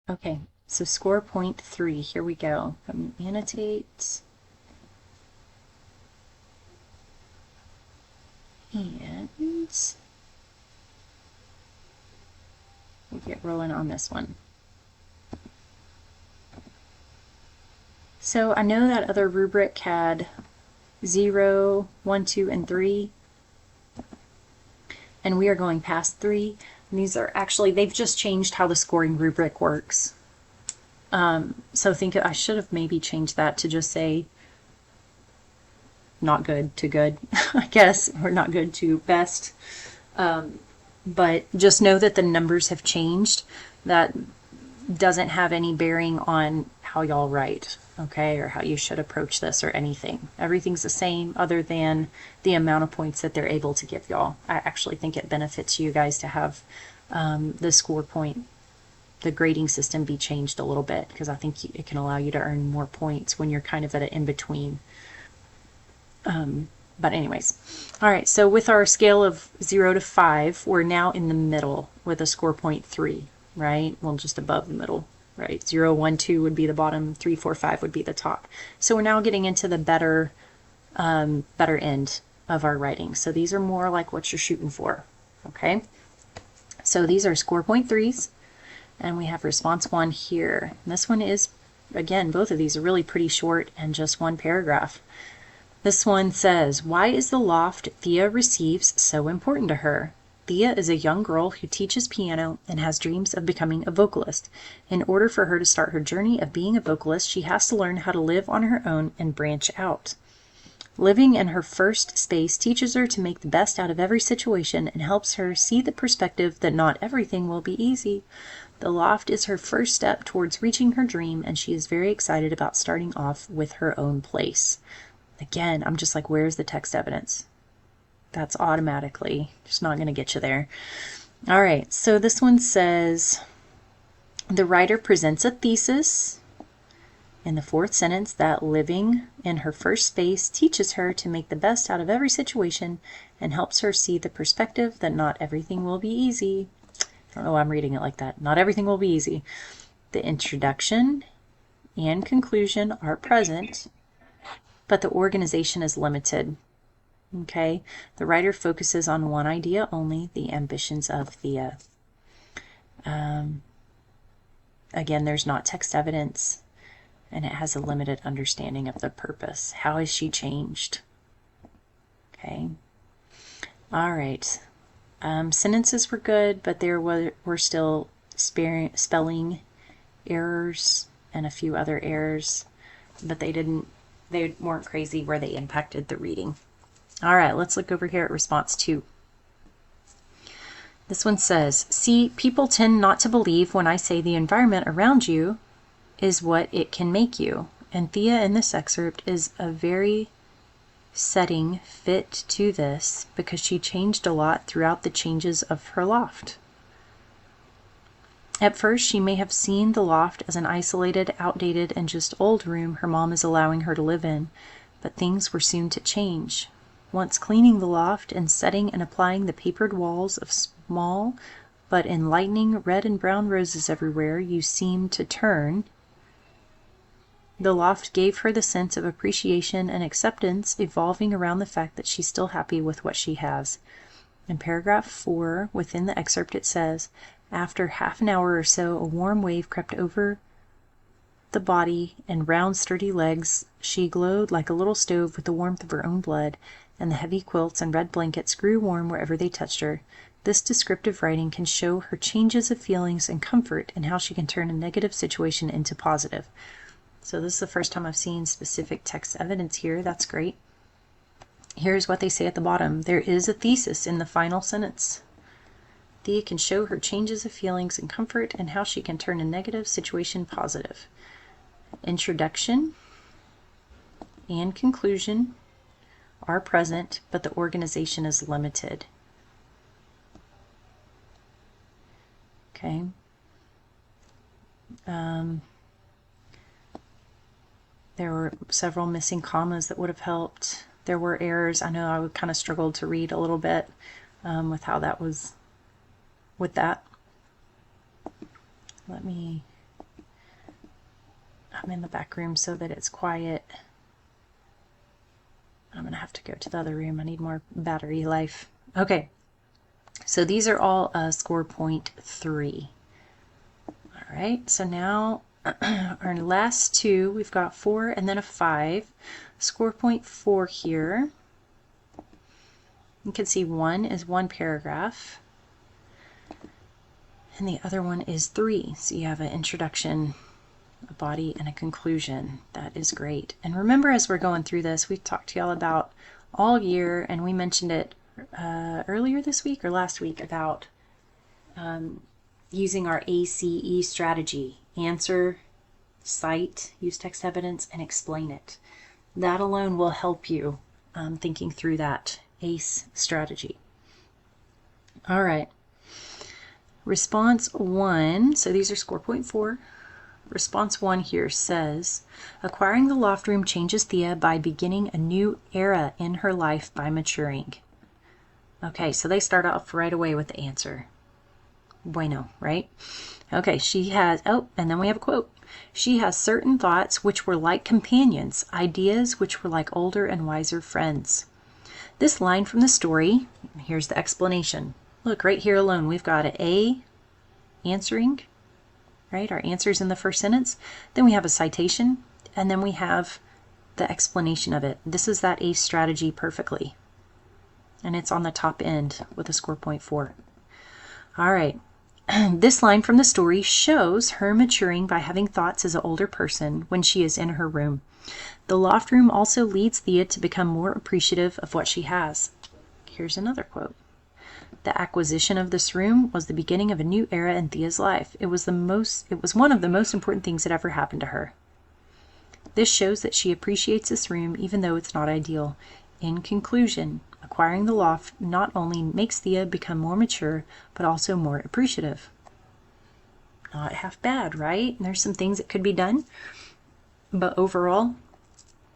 Okay, so score point 3. Here we go. Annotate. And we'll get rolling on this one. So I know that other rubric had 0, 1, 2, and 3. And we are going past 3. And these are actually, they've just changed how the scoring rubric works. So think I should have maybe changed that to just say not good to good, I guess, or not good to best. But just know that the numbers have changed. That doesn't have any bearing on how y'all write, okay, or how you should approach this or anything. Everything's the same other than the amount of points that they're able to give y'all. I actually think it benefits you guys to have the score point, the grading system be changed a little bit, because I think it can allow you to earn more points when you're kind of at an in-between. But anyways, all right, so with our scale of 0 to 5, we're now in the middle with a score point 3, right? Well, just above the middle, right? 0, 1, 2 would be the bottom, 3, 4, 5 would be the top. So we're now getting into the better end of our writing. So these are more like what you're shooting for, okay? So these are score point 3s, and we have response 1 here. And this one is, again, both of these are really pretty short and just one paragraph. This one says, why is the loft Thea receives so important to her? Thea is a young girl who teaches piano and has dreams of becoming a vocalist. In order for her to start her journey of being a vocalist, she has to learn how to live on her own and branch out. Living in her first space teaches her to make the best out of every situation and helps her see the perspective that not everything will be easy. The loft is her first step towards reaching her dream, and she is very excited about starting off with her own place. Again, I'm just like, where's the text evidence? That's automatically just not going to get you there. All right, so this one says, the writer presents a thesis in the 4th sentence that living in her first space teaches her to make the best out of every situation and helps her see the perspective that not everything will be easy. I don't know why I'm reading it like that. Not everything will be easy. The introduction and conclusion are present, but the organization is limited. Okay, the writer focuses on one idea only, the ambitions of Thea. Again, there's not text evidence, and it has a limited understanding of the purpose. How has she changed? Okay, all right. Sentences were good, but there were still spelling errors and a few other errors, but they weren't crazy where they impacted the reading. All right, let's look over here at response 2. This one says, see, people tend not to believe when I say the environment around you is what it can make you. And Thea in this excerpt is a very setting fit to this because she changed a lot throughout the changes of her loft. At first, she may have seen the loft as an isolated, outdated, and just old room her mom is allowing her to live in, but things were soon to change. Once cleaning the loft and setting and applying the papered walls of small but enlightening red and brown roses everywhere, you seemed to turn. The loft gave her the sense of appreciation and acceptance evolving around the fact that she's still happy with what she has. In paragraph 4 within the excerpt it says, after half an hour or so, a warm wave crept over the body and round sturdy legs. She glowed like a little stove with the warmth of her own blood, and the heavy quilts and red blankets grew warm wherever they touched her. This descriptive writing can show her changes of feelings and comfort and how she can turn a negative situation into positive. So this is the first time I've seen specific text evidence here. That's great. Here's what they say at the bottom. There is a thesis in the final sentence. Thea can show her changes of feelings and comfort and how she can turn a negative situation positive. Introduction and conclusion are present, but the organization is limited. Okay. There were several missing commas that would have helped. There were errors. I know I kind of struggled to read a little bit with how that was with that. Let me I'm in the back room so that it's quiet. I'm going to have to go to the other room. I need more battery life. Okay, so these are all score point 3. All right, so now our last two, we've got 4 and then a 5. Score point 4 here. You can see one is 1 paragraph, and the other one is 3. So you have an introduction, a body, and a conclusion. That is great. And remember, as we're going through this, we've talked to y'all about all year, and we mentioned it earlier this week or last week about using our ACE strategy: answer, cite, use text evidence, and explain it. That alone will help you thinking through that ACE strategy. All right. Response 1, so these are score point 4. Response 1 here says, acquiring the loft room changes Thea by beginning a new era in her life by maturing. Okay, so they start off right away with the answer. Bueno, right? Okay, she has, oh, and then we have a quote. She has certain thoughts which were like companions, ideas which were like older and wiser friends. This line from the story, here's the explanation. Look, right here alone, we've got an A, answering, right? Our answer's in the first sentence. Then we have a citation, and then we have the explanation of it. This is that ACE strategy perfectly. And it's on the top end with a score point 4. All right. This line from the story shows her maturing by having thoughts as an older person when she is in her room. The loft room also leads Thea to become more appreciative of what she has. Here's another quote. The acquisition of this room was the beginning of a new era in Thea's life. It was one of the most important things that ever happened to her. This shows that she appreciates this room even though it's not ideal. In conclusion, acquiring the loft not only makes Thea become more mature, but also more appreciative. Not half bad, right? There's some things that could be done, but overall,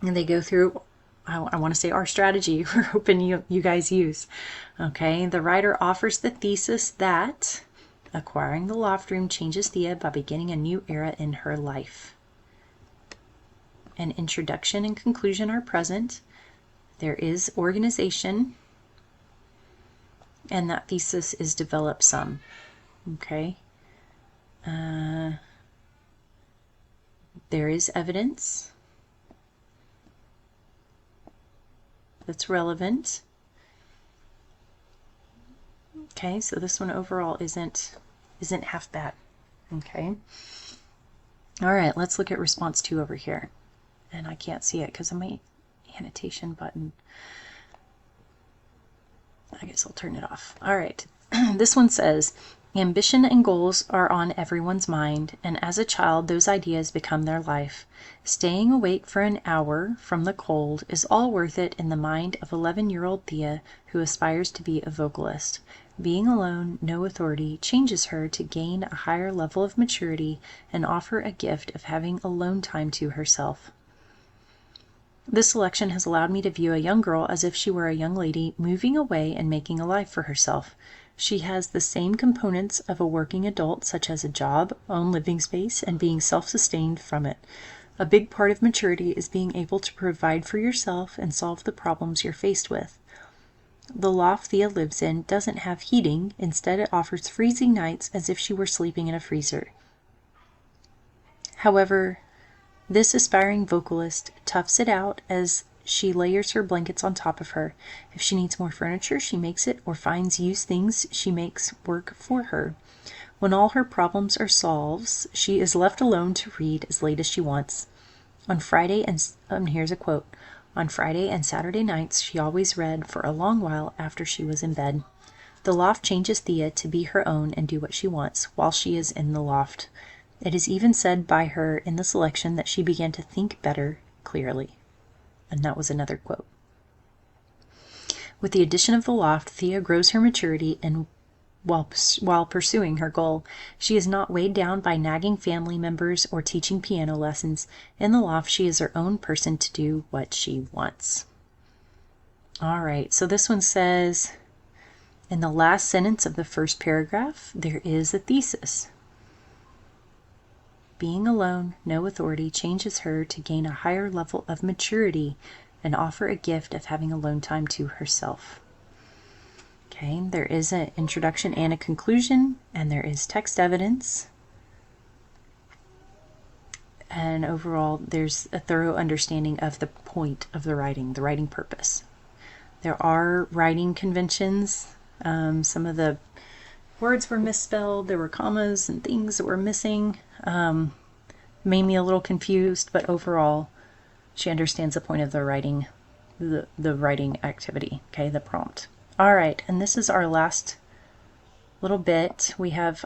and they go through, I want to say our strategy we're hoping you guys use. Okay, the writer offers the thesis that acquiring the loft room changes Thea by beginning a new era in her life. An introduction and conclusion are present. There is organization, and that thesis is developed some. Okay. There is evidence that's relevant. Okay, so this one overall isn't half bad. Okay. All right, let's look at response 2 over here. And I can't see it because of my annotation button. I guess I'll turn it off. All right. This one says, ambition and goals are on everyone's mind, and as a child those ideas become their life. Staying awake for an hour from the cold is all worth it in the mind of 11-year-old Thea, who aspires to be a vocalist. Being alone, no authority, changes her to gain a higher level of maturity and offer a gift of having alone time to herself. This selection has allowed me to view a young girl as if she were a young lady moving away and making a life for herself. She has the same components of a working adult, such as a job, own living space, and being self-sustained from it. A big part of maturity is being able to provide for yourself and solve the problems you're faced with. The loft Thea lives in doesn't have heating. Instead, it offers freezing nights as if she were sleeping in a freezer. However, this aspiring vocalist toughs it out as she layers her blankets on top of her. If she needs more furniture, she makes it or finds used things she makes work for her. When all her problems are solved, she is left alone to read as late as she wants. On Friday and here's a quote. On Friday and Saturday nights, she always read for a long while after she was in bed. The loft changes Thea to be her own and do what she wants while she is in the loft. It is even said by her in the selection that she began to think better clearly. And that was another quote. With the addition of the loft, Thea grows her maturity and while pursuing her goal. She is not weighed down by nagging family members or teaching piano lessons. In the loft, she is her own person to do what she wants. All right, so this one says, in the last sentence of the first paragraph, there is a thesis. Being alone, no authority, changes her to gain a higher level of maturity and offer a gift of having alone time to herself. Okay, there is an introduction and a conclusion, and there is text evidence. And overall, there's a thorough understanding of the point of the writing purpose. There are writing conventions. Some of the words were misspelled. There were commas and things that were missing. Made me a little confused, but overall, she understands the point of the writing, the writing activity, okay, the prompt. All right, and this is our last little bit. We have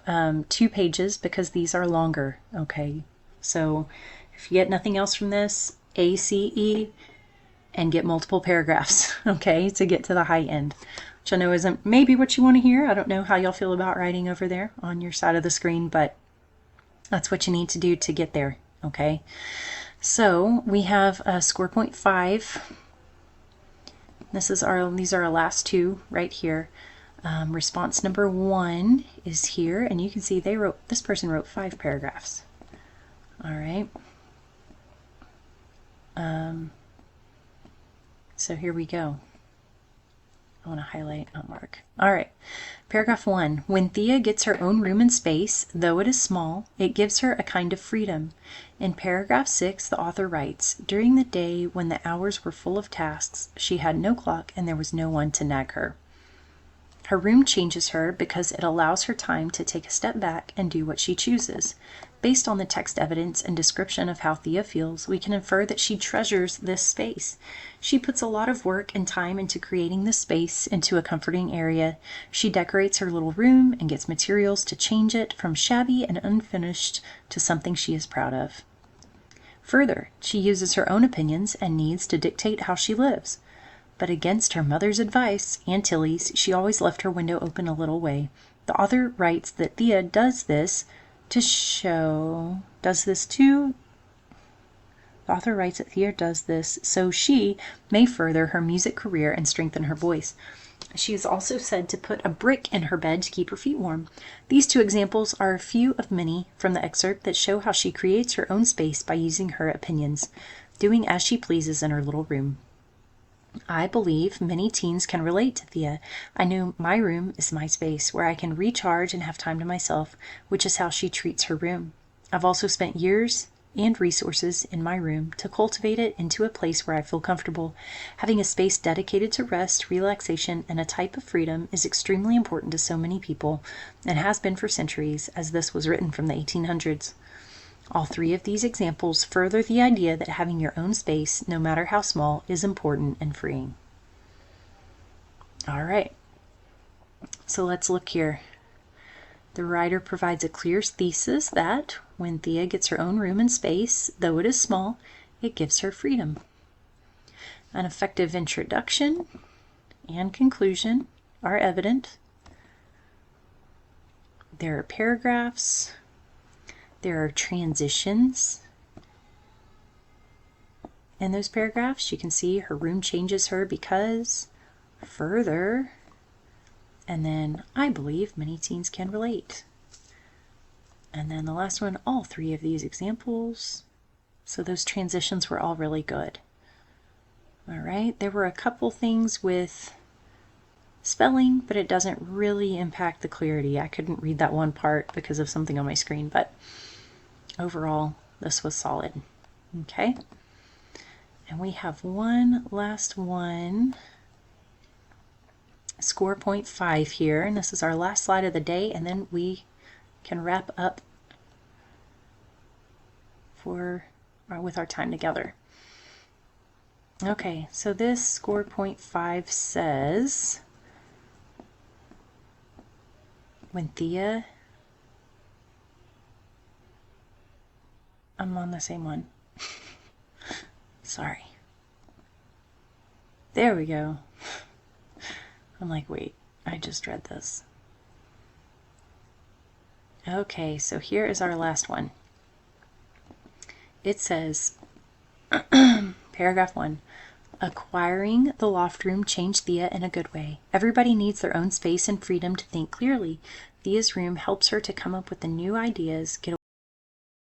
2 pages because these are longer, okay? So if you get nothing else from this, ACE and get multiple paragraphs, okay, to get to the high end, which I know isn't maybe what you want to hear. I don't know how y'all feel about writing over there on your side of the screen, but that's what you need to do to get there, okay? So we have a score point 5. These are our last 2 right here. Response number 1 is here, and you can see this person wrote 5 paragraphs. All right. So here we go. I want to highlight, not mark. All right. Paragraph 1. When Thea gets her own room and space, though it is small, it gives her a kind of freedom. In paragraph 6, the author writes, during the day when the hours were full of tasks, she had no clock and there was no one to nag her. Her room changes her because it allows her time to take a step back and do what she chooses. Based on the text evidence and description of how Thea feels, we can infer that she treasures this space. She puts a lot of work and time into creating this space into a comforting area. She decorates her little room and gets materials to change it from shabby and unfinished to something she is proud of. Further, she uses her own opinions and needs to dictate how she lives. But against her mother's advice, and Tilly's, she always left her window open a little way. The author writes that Thea does this to so she may further her music career and strengthen her voice. She is also said to put a brick in her bed to keep her feet warm. These 2 examples are a few of many from the excerpt that show how she creates her own space by using her opinions, doing as she pleases in her little room. I believe many teens can relate to Thea. I know my room is my space where I can recharge and have time to myself, which is how she treats her room. I've also spent years and resources in my room to cultivate it into a place where I feel comfortable. Having a space dedicated to rest, relaxation, and a type of freedom is extremely important to so many people and has been for centuries, as this was written from the 1800s. All 3 of these examples further the idea that having your own space, no matter how small, is important and freeing. All right, so let's look here. The writer provides a clear thesis that when Thea gets her own room and space, though it is small, it gives her freedom. An effective introduction and conclusion are evident. There are paragraphs. There are transitions in those paragraphs. You can see her room changes her because, further, and then I believe many teens can relate. And then the last one, all 3 of these examples. So those transitions were all really good. All right, there were a couple things with spelling, but it doesn't really impact the clarity. I couldn't read that one part because of something on my screen, but overall, this was solid. Okay. And we have one last one. Score point 5 here, and this is our last slide of the day, and then we can wrap up with our time together. Okay, so this score point 5 says, when Thea, I'm on the same one. Sorry. There we go. I'm like, wait, I just read this. Okay, so here is our last one. It says, paragraph 1, acquiring the loft room changed Thea in a good way. Everybody needs their own space and freedom to think clearly. Thea's room helps her to come up with the new ideas, get